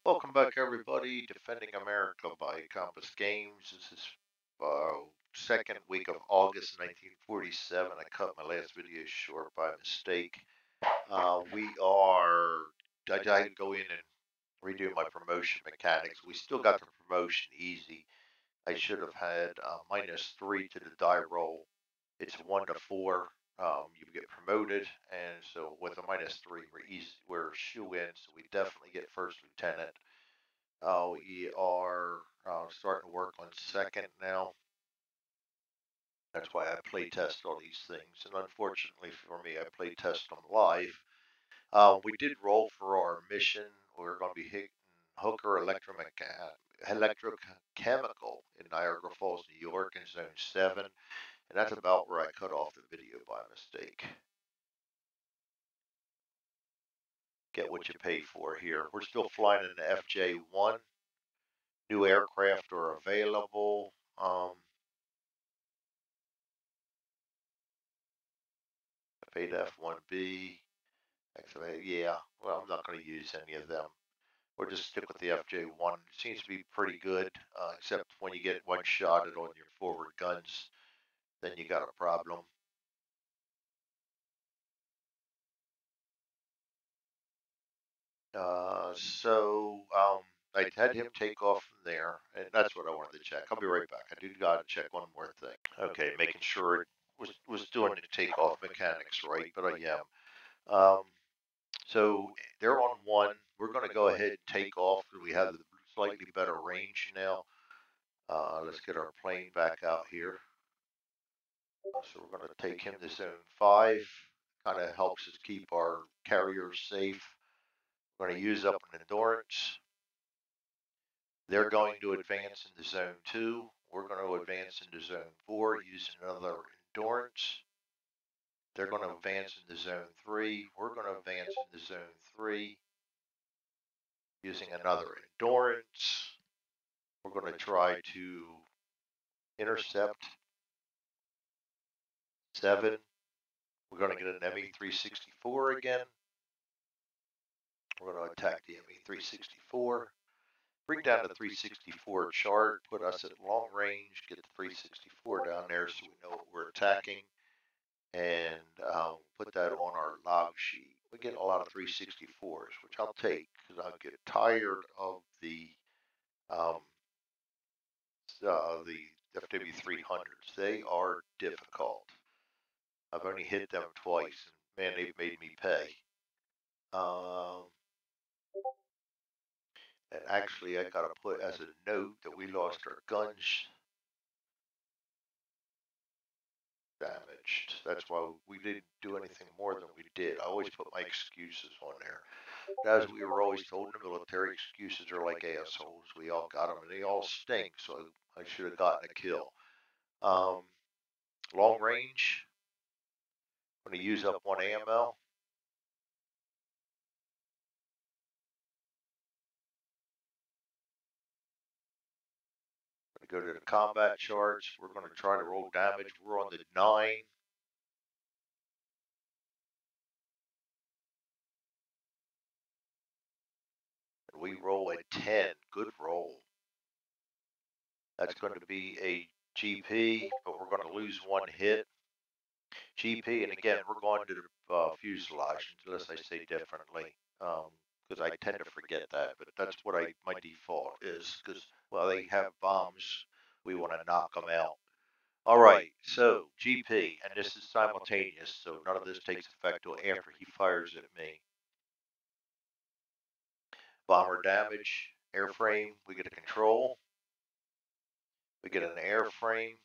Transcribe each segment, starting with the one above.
Welcome back, everybody. Defending America by Compass Games. This is second week of August 1947. I cut my last video short by mistake. We are. I had to go in and redo my promotion mechanics. We still got the promotion easy. I should have had -3 to the die roll. It's 1 to 4. You get promoted, and so with a -3, we're easy. We're shoe in, so we definitely get first lieutenant. We are starting to work on second now. That's why I play test all these things. And unfortunately for me, I play test them live. We did roll for our mission. We're going to be hitting Hooker Electrochemical in Niagara Falls, New York in Zone 7. And that's about where I cut off the video by mistake. Get what you pay for here. We're still flying in the FJ-1. New aircraft are available. Paid F1B. Actually, yeah, well, I'm not going to use any of them. We'll just stick with the FJ1. It seems to be pretty good, except when you get one-shotted on your forward guns, then you got a problem. I had him take off from there, and that's what I wanted to check. I'll be right back. I do got to check one more thing. Okay, making sure it was doing the takeoff mechanics right, but I am. So they're on one. We're going to go ahead and take off. We have the slightly better range now. Let's get our plane back out here. So we're going to take him to zone 5. Kind of helps us keep our carriers safe. We're going to use up an endurance. They're going to advance into zone 2. We're going to advance into zone 4 using another endurance. They're going to advance into zone 3. We're going to advance into zone 3 using another endurance. We're going to try to intercept 7. We're going to get an ME-364 again. We're going to attack the ME-364. Bring down the 364 chart, put us at long range, get the 364 down there so we know what we're attacking, and put that on our log sheet. We get a lot of 364s, which I'll take because I'll get tired of the FW300s. They are difficult. I've only hit them twice, and man, they've made me pay. And actually, I got to put as a note that we lost our guns damaged. That's why we didn't do anything more than we did. I always put my excuses on there. As we were always told in the military, excuses are like assholes. We all got them, and they all stink, so I should have gotten a kill. Long range, I'm going to use up 1 AML. Go to the combat charts. We're going to try to roll damage. We're on the 9. And we roll a 10. Good roll. That's going to be a GP, but we're going to lose 1 hit. GP, and again, we're going to the fuselage, unless I say differently, because I tend to forget that, but that's what my default is, because, well, they have bombs. We want to knock them out. All right, so GP, and this is simultaneous, so none of this takes effect until after he fires at me. Bomber damage, airframe, we get a control. We get an airframe.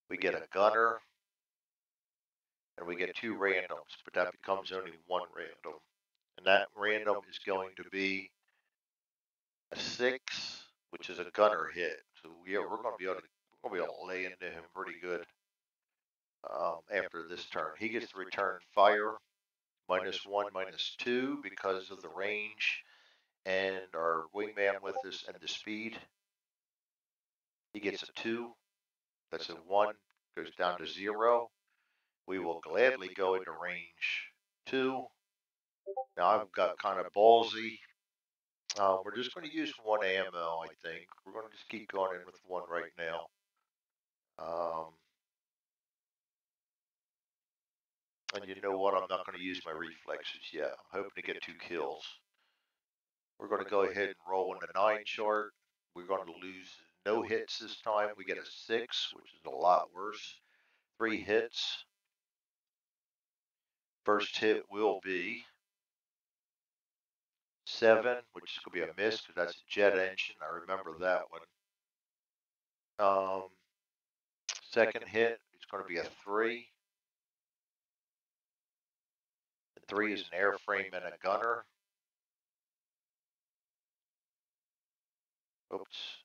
We get a gunner. And we get 2 randoms, but that becomes only 1 random. And that random is going to be a 6, which is a gunner hit. So yeah, we're going to be able to lay into him pretty good after this turn. He gets to return fire, -1, -2 because of the range and our wingman with us and the speed. He gets a 2. That's a 1. Goes down to 0. We will gladly go into range 2. Now I've got kind of ballsy. We're just going to use one ammo, I think. We're going to just keep going in with one right now. And you know what? I'm not going to use my reflexes yet. I'm hoping to get 2 kills. We're going to go ahead and roll in the 9 chart. We're going to lose no hits this time. We get a 6, which is a lot worse. 3 hits. First hit will be 7, which is going to be a miss because that's a jet engine. I remember that one. Second hit is going to be a 3. The 3 is an airframe and a gunner. Oops.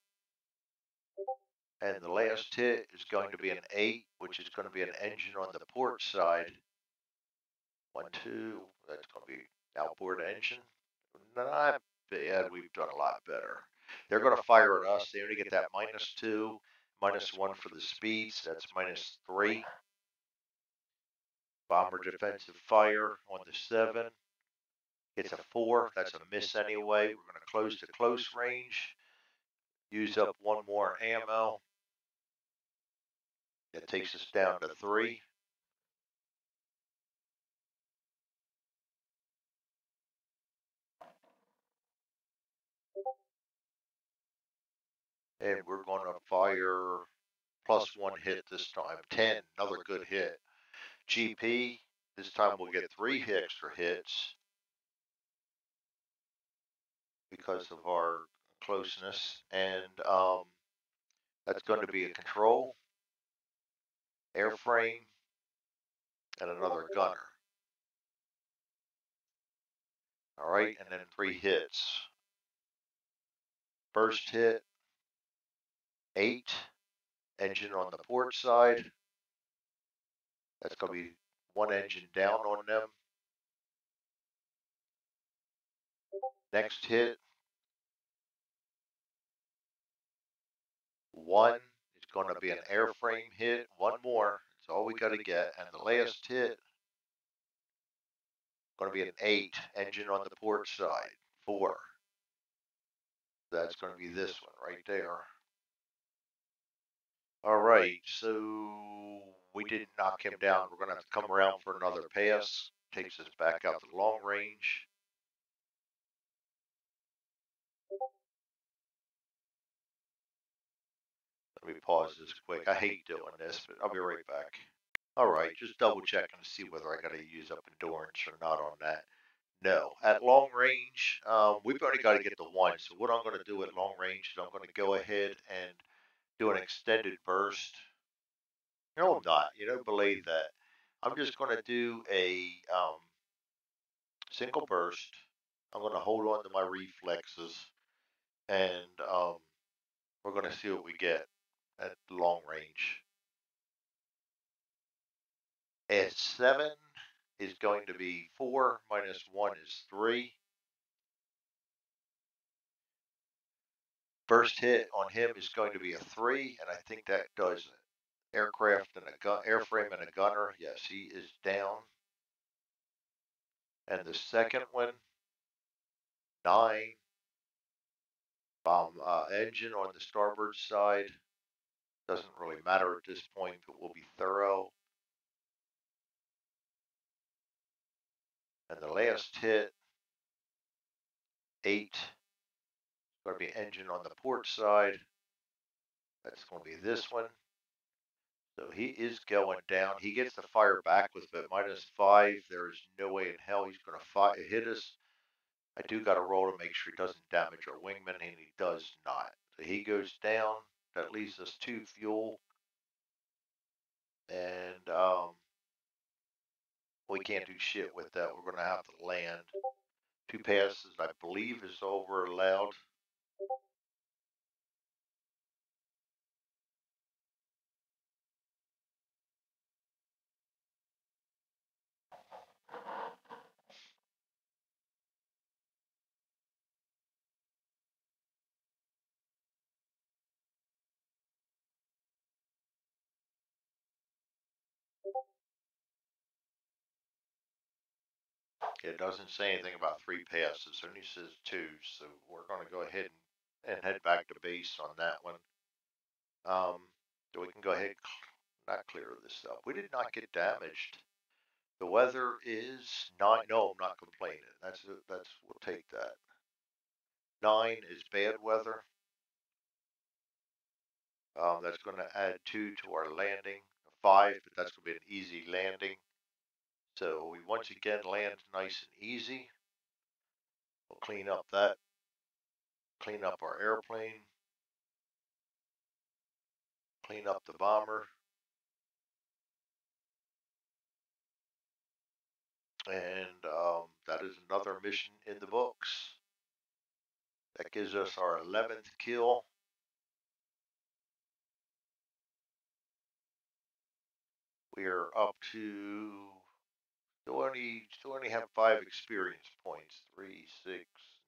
And the last hit is going to be an 8, which is going to be an engine on the port side. 1, 2, that's going to be outboard engine. Not bad, we've done a lot better. They're going to fire at us. They only get that -2, -1 for the speeds. That's -3. Bomber defensive fire on the 7. It's a 4. That's a miss anyway. We're going to close to close range. Use up one more ammo. That takes us down to 3. And we're going to fire +1 hit this time. 10, another good hit. GP, this time we'll get 3 extra hits because of our closeness. And that's going to be a control, airframe, and another gunner. All right, and then 3 hits. First hit, 8, engine on the port side. That's going to be 1 engine down on them. Next hit, 1 is going to be an airframe hit. 1 more. That's all we got to get. And the last hit, going to be an 8, engine on the port side. 4. That's going to be this one right there. All right, so we didn't knock him down. We're going to have to come around for another pass. Takes us back out to long range. Let me pause this quick. I hate doing this, but I'll be right back. All right, just double checking to see whether I got to use up endurance or not on that. No, at long range, we've only got to get the 1. So what I'm going to do at long range is I'm going to go ahead and do an extended burst. No, I'm not. You don't believe that. I'm just going to do a single burst. I'm going to hold on to my reflexes, and we're going to see what we get at long range. At 7 is going to be 4, -1 is 3. First hit on him is going to be a 3, and I think that does it. Aircraft and a gun, airframe and a gunner. Yes, he is down. And the second one, 9. Bomb engine on the starboard side. Doesn't really matter at this point, but we'll be thorough. And the last hit, 8. Going to be engine on the port side. That's going to be this one. So he is going down. He gets to fire back with a -5. There is no way in hell he's going to hit us. I do got to roll to make sure he doesn't damage our wingman, and he does not. So he goes down. That leaves us 2 fuel. And we can't do shit with that. We're going to have to land. 2 passes, I believe, is all we're allowed. It doesn't say anything about 3 passes, it only says 2, so we're going to go ahead and head back to base on that one. So we can go ahead and not clear this up. We did not get damaged. The weather is 9. No, I'm not complaining. We'll take that. 9 is bad weather. That's going to add 2 to our landing. 5, but that's going to be an easy landing. So we once again land nice and easy. We'll clean up our airplane, clean up the bomber, and that is another mission in the books. That gives us our 11th kill. We are up to still only have 5 experience points. 3, 6,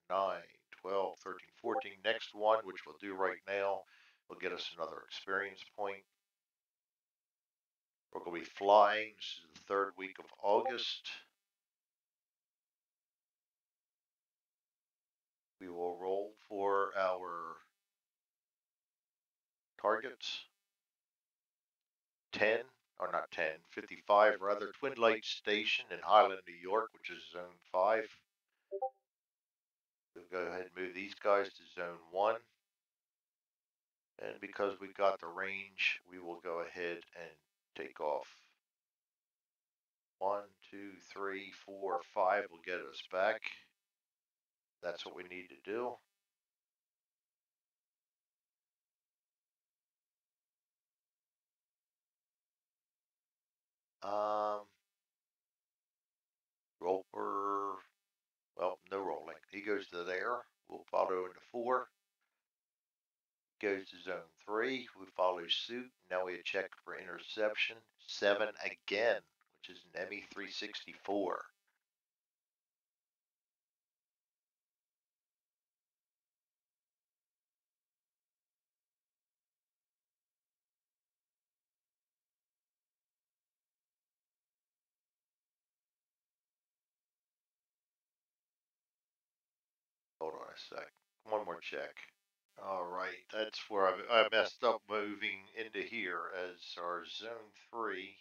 9, 12, 13, 14. Next one, which we'll do right now, will get us another experience point. We're going to be flying. This is the 3rd week of August. We will roll for our targets. 10, or not 10, 55 rather, Twin Lights Station in Highland, New York, which is Zone 5. We'll go ahead and move these guys to Zone 1. And because we got the range, we will go ahead and take off. 1, 2, 3, 4, 5 will get us back. That's what we need to do. Roper, well, no rolling. He goes to there. We'll follow into 4. Goes to Zone 3. We follow suit. Now we check for interception. 7 again, which is an ME 364. Hold on a sec. One more check. All right, that's where I messed up moving into here as our Zone 3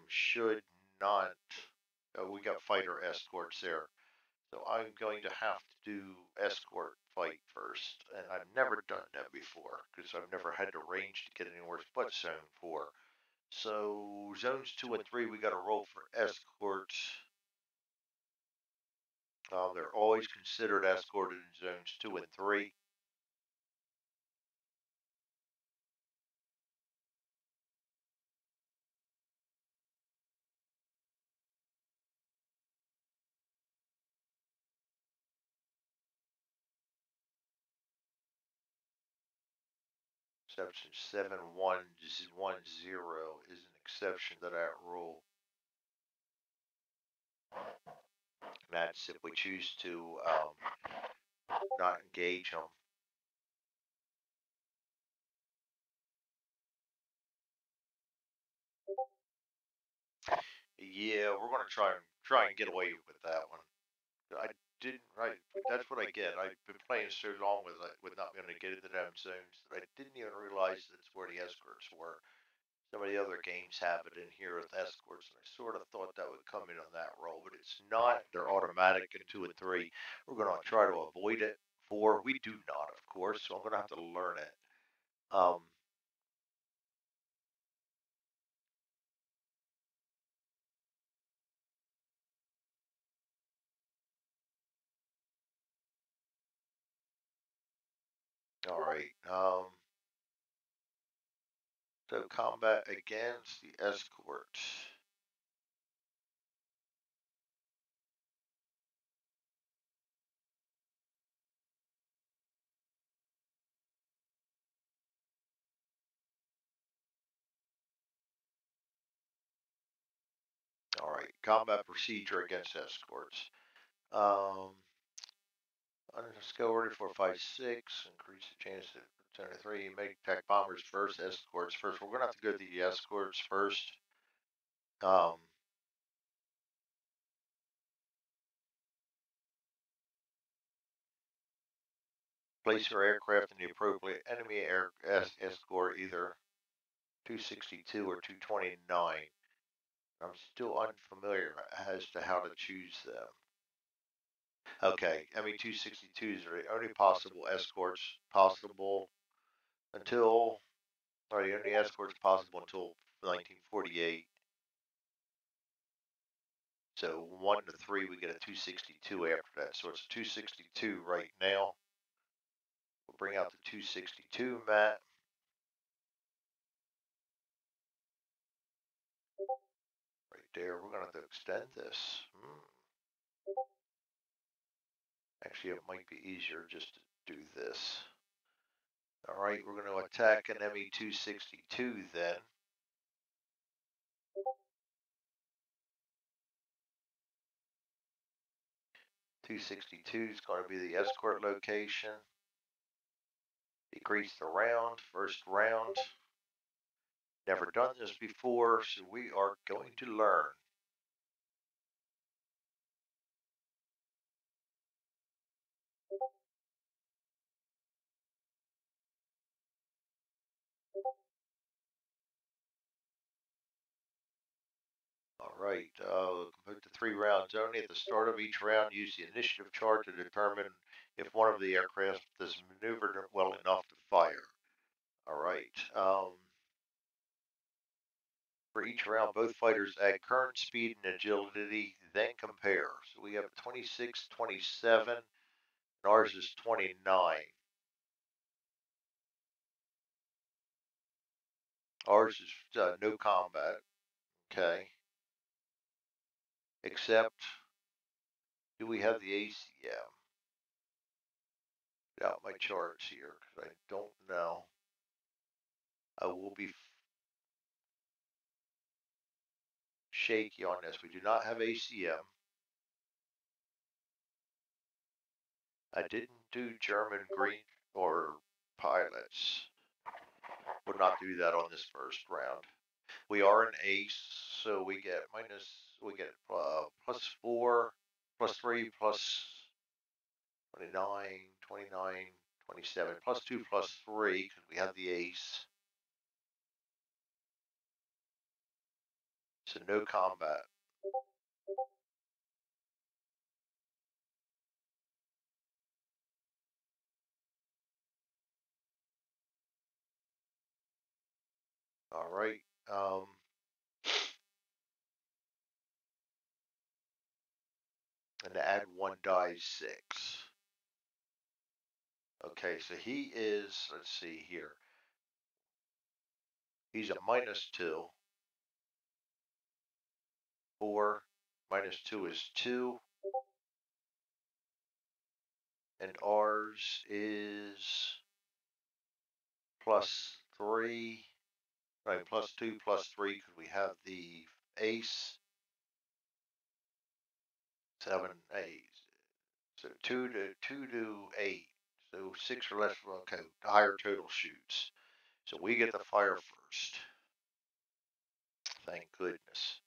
should not. We got fighter escorts there. So I'm going to have to do escort fight first. And I've never done that before because I've never had the range to get anywhere but Zone 4. So zones 2 and 3, we got to roll for escorts. They're always considered escorted in zones 2 and 3. Exception 7110 is an exception to that rule. And that's if we choose to not engage them. Yeah, we're going to try and get away with that one. I didn't. Right, that's what I get. I've been playing so long with not being able to get into them zones that I didn't even realize that's where the escorts were. Some of the other games have it in here with escorts, and I sort of thought that would come in on that roll, but it's not. They're automatic in 2 and 3. We're going to try to avoid it. 4, we do not, of course, so I'm going to have to learn it. All right. So combat against the escort. All right. Combat procedure against escorts. Um, Skill ready 4, 5, 6. Increase the chance to 10 to 3. Make attack bombers first, escorts first. We're gonna have to go to the escorts first. Um, Place your aircraft in the appropriate enemy escort, either 262 or 229. I'm still unfamiliar as to how to choose them. Okay, ME-262s are the only possible escorts possible until, or the only escorts possible until 1948. So 1 to 3, we get a 262 after that. So it's 262 right now. We'll bring out the 262 mat. Right there, we're going to have to extend this. Actually, it might be easier just to do this. All right, we're going to attack an ME-262 then. 262 is going to be the escort location. Decrease the round, first round. Never done this before, so we are going to learn. All right, complete the 3 rounds only. At the start of each round, use the initiative chart to determine if one of the aircraft is maneuvered well enough to fire. All right. For each round, both fighters add current speed and agility, then compare. So we have 26, 27, and ours is 29. Ours is no combat, okay? Except, do we have the ACM? Get out my charts here, because I don't know. I will be shaky on this. We do not have ACM. I didn't do German green or pilots. Would not do that on this first round. We are an ace, so we get +4, +3, plus 29, 29, 27, +2, +3, because we have the ace. So no combat. All right. And to add 1 dies 6. Okay, so he is, let's see here. He's a -2. 4 -2 is 2. And ours is +3. Right, +2, +3, because we have the ace. 7, 8. So 2 to 8. So 6 or less, okay, higher total shoots. So we get the fire first. Thank goodness.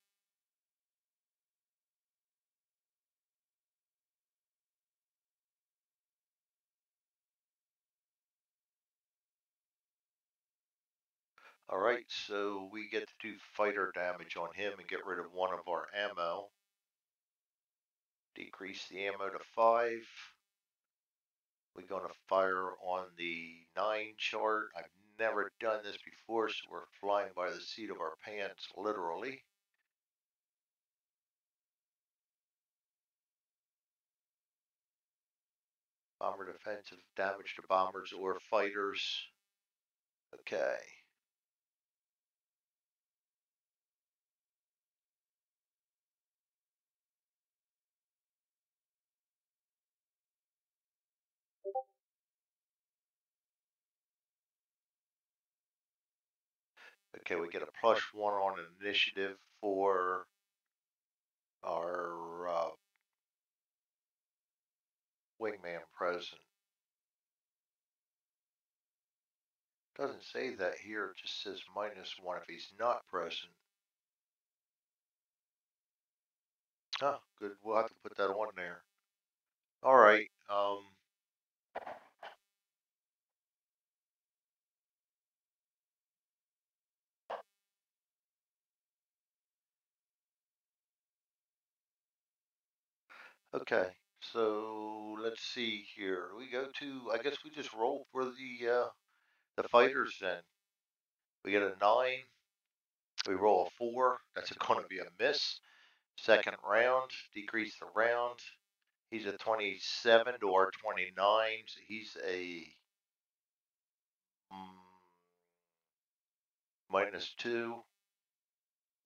All right, so we get to do fighter damage on him and get rid of 1 of our ammo. Decrease the ammo to 5. We're going to fire on the 9 chart. I've never done this before, so we're flying by the seat of our pants, literally. Bomber defensive damage to bombers or fighters. Okay. Okay, we get a +1 on initiative for our wingman present. Doesn't say that here, it just says -1 if he's not present. Oh, good. We'll have to put that on there. All right. Okay, so let's see here. We go to, I guess we just roll for the fighters then. We get a 9, we roll a 4, that's going to be a miss. Second round, decrease the round. He's a 27 to our 29, so he's a -2,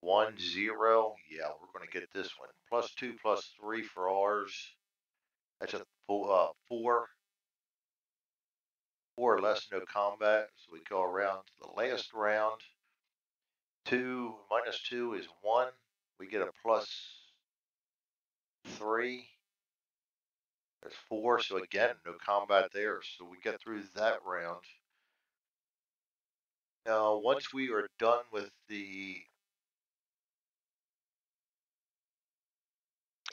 1, 0. Yeah, we're going to get this one. +2, +3 for ours. That's a 4. 4 or less, no combat. So we go around to the last round. 2 -2 is 1. We get a +3. That's 4. So again, no combat there. So we get through that round. Now, once we are done with the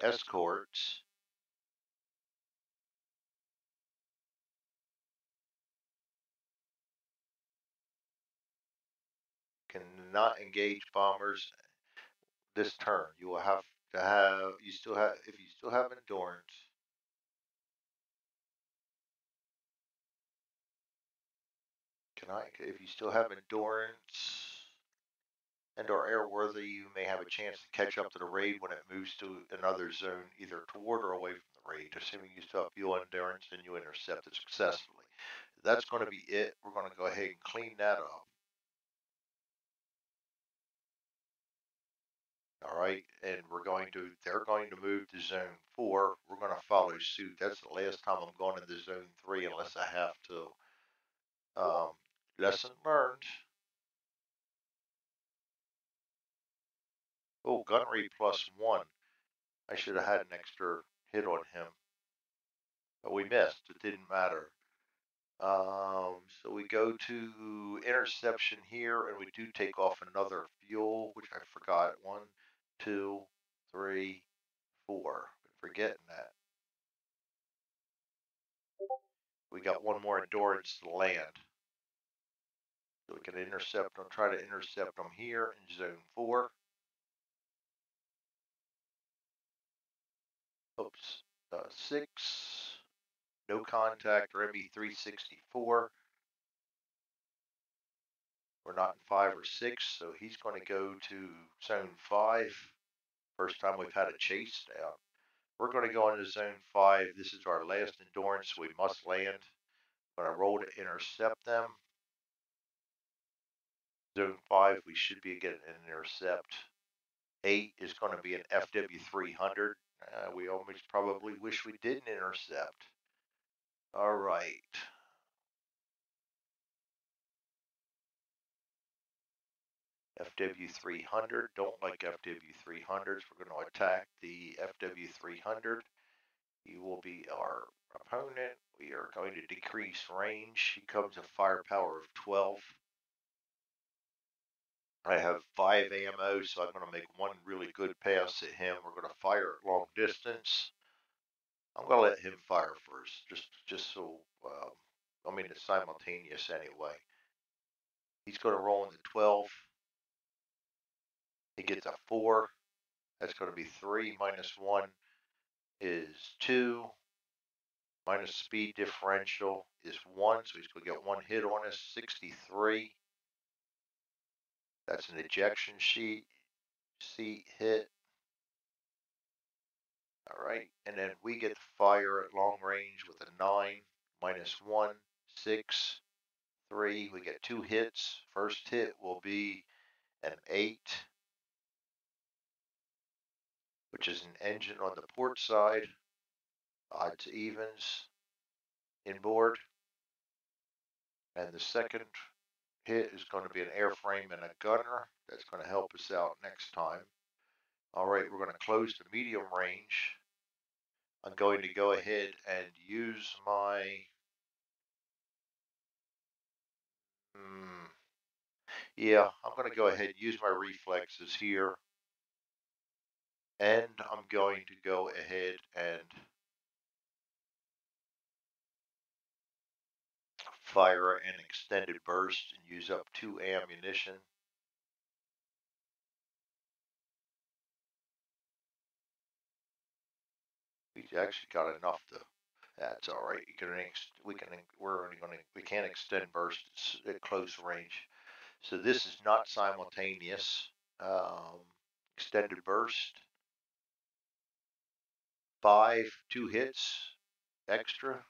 escorts, cannot engage bombers this turn. You will have to have, you still have, if you still have endurance, if you still have endurance and are airworthy, you may have a chance to catch up to the raid when it moves to another zone, either toward or away from the raid. Assuming you still have fuel endurance and you intercept it successfully. That's going to be it. We're going to go ahead and clean that up. All right, and they're going to move to zone 4. We're going to follow suit. That's the last time I'm going into zone 3 unless I have to. Lesson learned. Oh, gunnery +1. I should have had an extra hit on him, but we missed. It didn't matter. So we go to interception here, and we do take off another fuel, which I forgot. 1, 2, 3, 4. Been forgetting that. We got one more endurance to land. So we can intercept them, try to intercept them here in zone 4. Oops, 6. No contact or MB364. We're not in 5 or 6, so he's going to go to zone 5. First time we've had a chase down. We're going to go into zone 5. This is our last endurance. We must land. I'm going to roll to intercept them. Zone 5, we should be getting an intercept. 8 is going to be an FW300. We almost probably wish we didn't intercept. All right. FW300, don't like FW300s. We're going to attack the FW300. He will be our opponent. We are going to decrease range. He comes a firepower of 12. I have 5 ammo, so I'm going to make one really good pass at him. We're going to fire at long distance. I'm going to let him fire first, just so, I mean, it's simultaneous anyway. He's going to roll into 12. He gets a 4. That's going to be 3 minus 1 is 2. Minus speed differential is 1, so he's going to get 1 hit on us, 63. That's an ejection seat hit. All right, and then we get to fire at long range with a 9, minus 1, 6, 3. We get 2 hits. First hit will be an 8, which is an engine on the port side. Odds evens inboard. And the second hit is going to be an airframe and a gunner. That's going to help us out next time. All right, we're going to close the medium range. I'm going to go ahead and use my yeah, I'm going to go ahead and use my reflexes here. And I'm going to go ahead and fire an extended burst and use up 2 ammunition. We actually got enough to. That's all right. We can't extend bursts at close range. So this is not simultaneous. Um, Extended burst, 2 hits extra.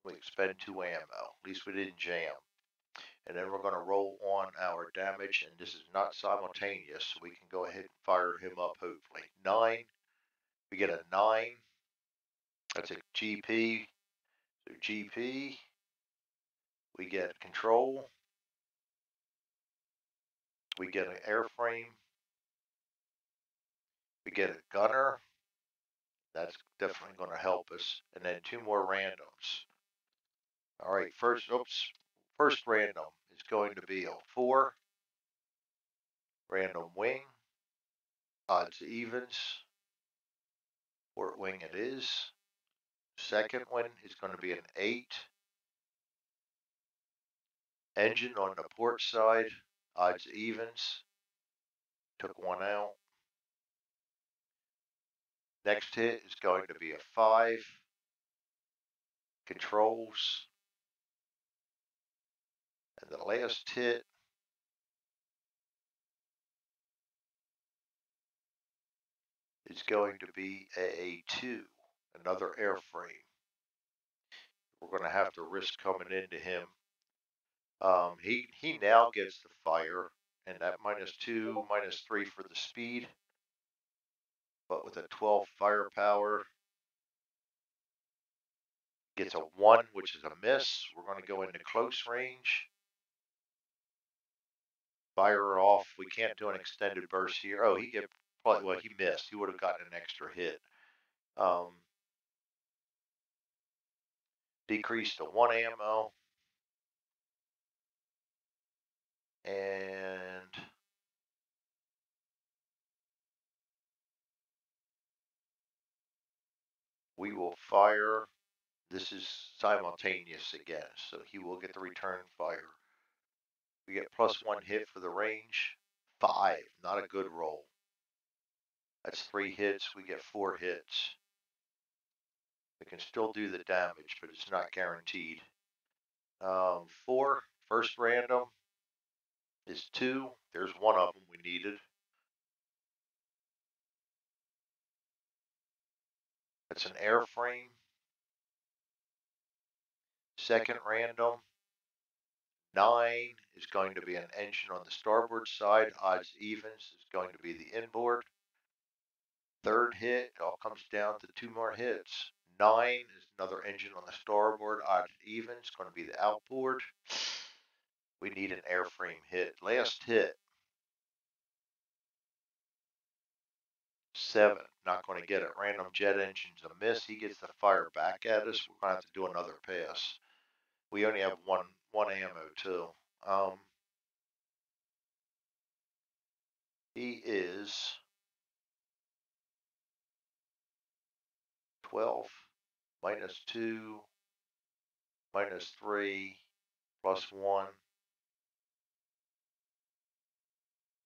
We expend 2 ammo. At least we didn't jam. And then we're going to roll on our damage, and this is not simultaneous, so we can go ahead and fire him up, hopefully. 9, we get a 9, that's a GP, so GP, we get control, we get an airframe, we get a gunner, that's definitely going to help us, and then 2 more randoms. All right, first random is going to be a 4, random wing, odds evens, port wing it is. Second one is going to be an 8, engine on the port side, odds evens, took 1 out. Next hit is going to be a 5, controls, and the last hit is going to be a 2, another airframe. We're going to have to risk coming into him. He now gets the fire, and that -2, -3 for the speed, but with a 12 firepower, gets a 1, which is a miss. We're going to go into close range. Fire off. We can't do an extended burst here. Oh, he missed. He would have gotten an extra hit. Decreased to 1 ammo. And we will fire. This is simultaneous again, so he will get the return fire. We get +1 hit for the range. 5, not a good roll. That's 3 hits. We get 4 hits. We can still do the damage, but it's not guaranteed. 4, first random is 2. There's one of them we needed. That's an airframe. Second random, 9 is going to be an engine on the starboard side. Odds evens is going to be the inboard. Third hit, it all comes down to 2 more hits. 9 is another engine on the starboard. Odds evens going to be the outboard. We need an airframe hit. Last hit, 7, not going to get it. Random jet engine's a miss. He gets the fire back at us. We're going to have to do another pass. We only have one ammo too. He is 12, -2, -3, +1,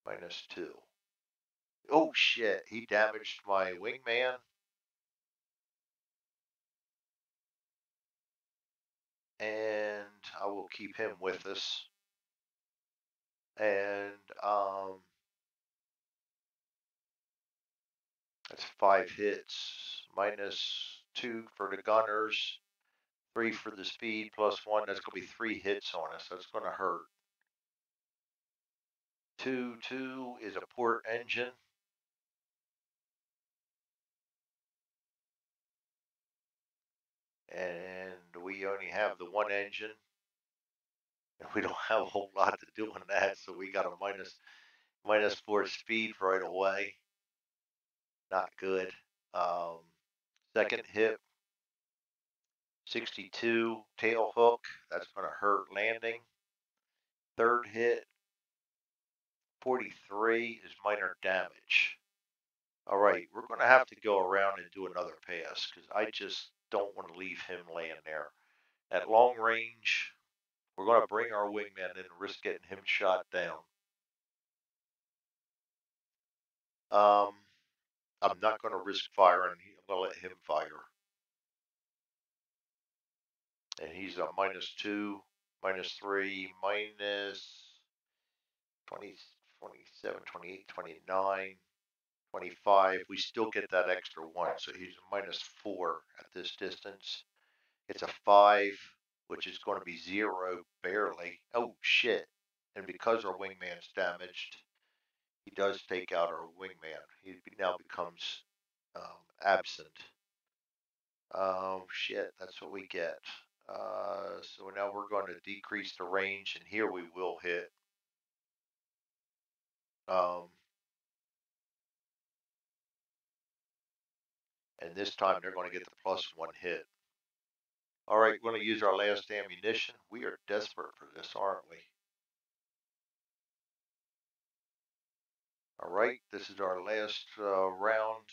-2. Oh shit, he damaged my wingman. And I will keep him with us. And that's 5 hits. -2 for the gunners, 3 for the speed, +1. That's going to be 3 hits on us. That's going to hurt. 2 is a port engine. And we only have the 1 engine. And we don't have a whole lot to do on that, so we got a -4 speed right away. Not good. Second hit, 62 tail hook. That's going to hurt landing. Third hit, 43 is minor damage. All right, we're going to have to go around and do another pass because I just don't want to leave him laying there. At long range, we're going to bring our wingman in and risk getting him shot down. I'm not going to risk firing. I'm going to let him fire. And he's a -2, -3, minus 20, 27, 28, 29, 25. We still get that extra one, so he's a -4 at this distance. It's a 5, which is going to be 0 barely. Oh shit. And because our wingman's damaged, he does take out our wingman. He now becomes absent. Oh shit, that's what we get. So now we're going to decrease the range, and here we will hit. And this time they're going to get the +1 hit. All right, we're going to use our last ammunition. We are desperate for this, aren't we? All right, this is our last round.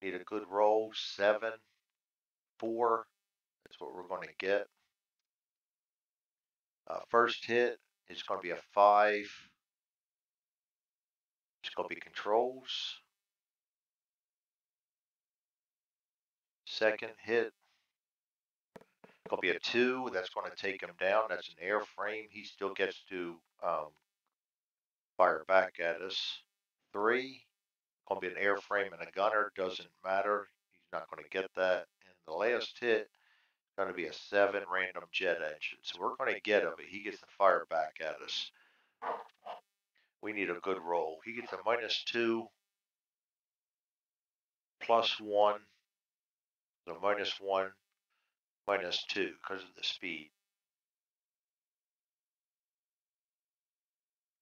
Need a good roll. 7, 4. That's what we're going to get. First hit is going to be a 5. It's going to be controls. Second hit, going to be a 2. That's going to take him down. That's an airframe. He still gets to fire back at us. 3, going to be an airframe and a gunner. Doesn't matter. He's not going to get that. And the last hit is going to be a 7 random jet engine. So we're going to get him, but he gets to fire back at us. We need a good roll. He gets a -2, +1, so -1, -2 because of the speed.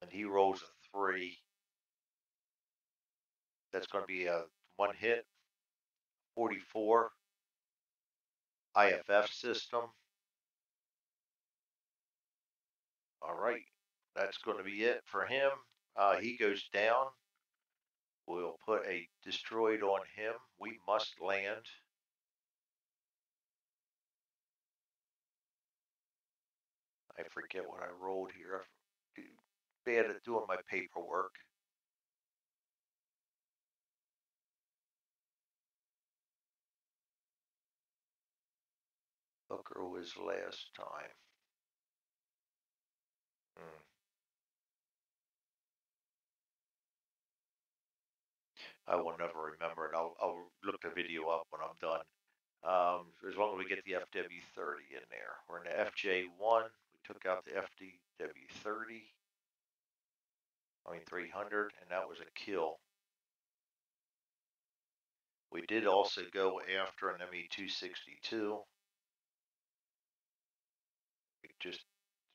And he rolls a 3. That's going to be a 1 hit. 44 IFF system. All right, that's going to be it for him. He goes down. We'll put a destroyed on him. We must land. I forget what I rolled here. I'm bad at doing my paperwork. Hooker was last time. I will never remember it. I'll look the video up when I'm done. As long as we get the FW30 in there. We're in the FJ1. We took out the FW30. 300, and that was a kill. We did also go after an ME-262.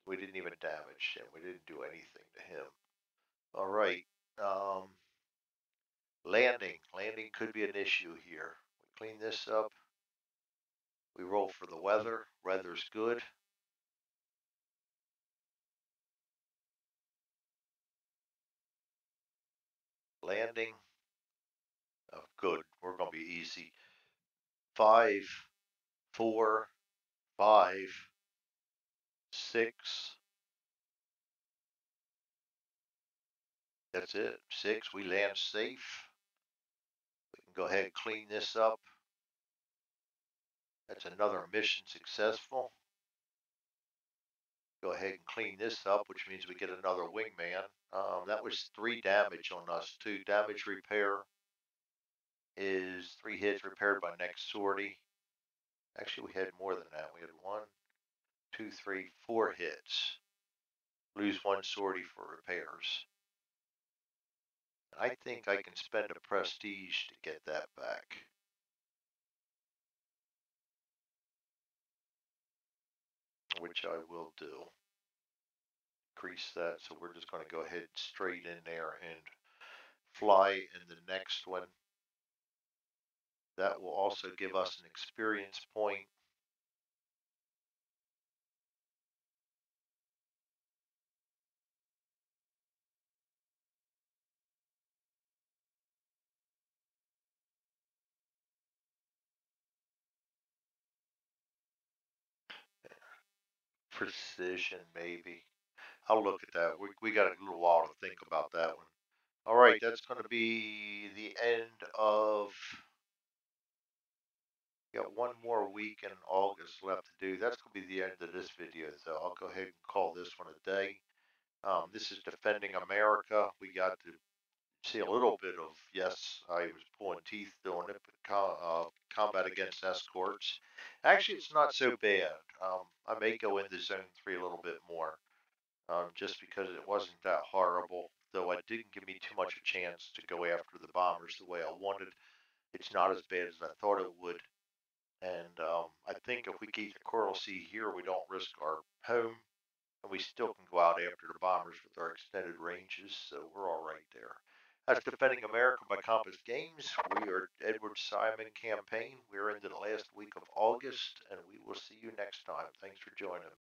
We didn't even damage him. We didn't do anything to him. All right. Landing. Landing could be an issue here. We clean this up. We roll for the weather. Weather's good. Landing. Oh, good. We're going to be easy. 5, 4, 5, 6. That's it. 6. We land safe. We can go ahead and clean this up. That's another mission successful. Go ahead and clean this up, which means we get another wingman. That was 3 damage on us. 2 damage repair is 3 hits repaired by next sortie. Actually, we had more than that. We had 1, 2, 3, 4 hits. Lose 1 sortie for repairs. I think I can spend a prestige to get that back. Which I will do. Increase that, so we're just going to go ahead straight in there and fly in the next one. That will also give us an experience point. Precision, maybe. I'll look at that. We got a little while to think about that one. All right, that's going to be the end of. Got one more week in August left to do. That's going to be the end of this video, so I'll go ahead and call this one a day. This is Defending America. We got to see a little bit of, yes, I was pulling teeth doing it, but combat against escorts. Actually, it's not so bad. I may go into Zone 3 a little bit more, just because it wasn't that horrible, though it didn't give me too much a chance to go after the bombers the way I wanted. It's not as bad as I thought it would. And I think if we keep the Coral Sea here, we don't risk our home, and we still can go out after the bombers with our extended ranges, so we're all right there. That's Defending America by Compass Games. We are Edward Simon campaign. We're into the last week of August, and we will see you next time. Thanks for joining.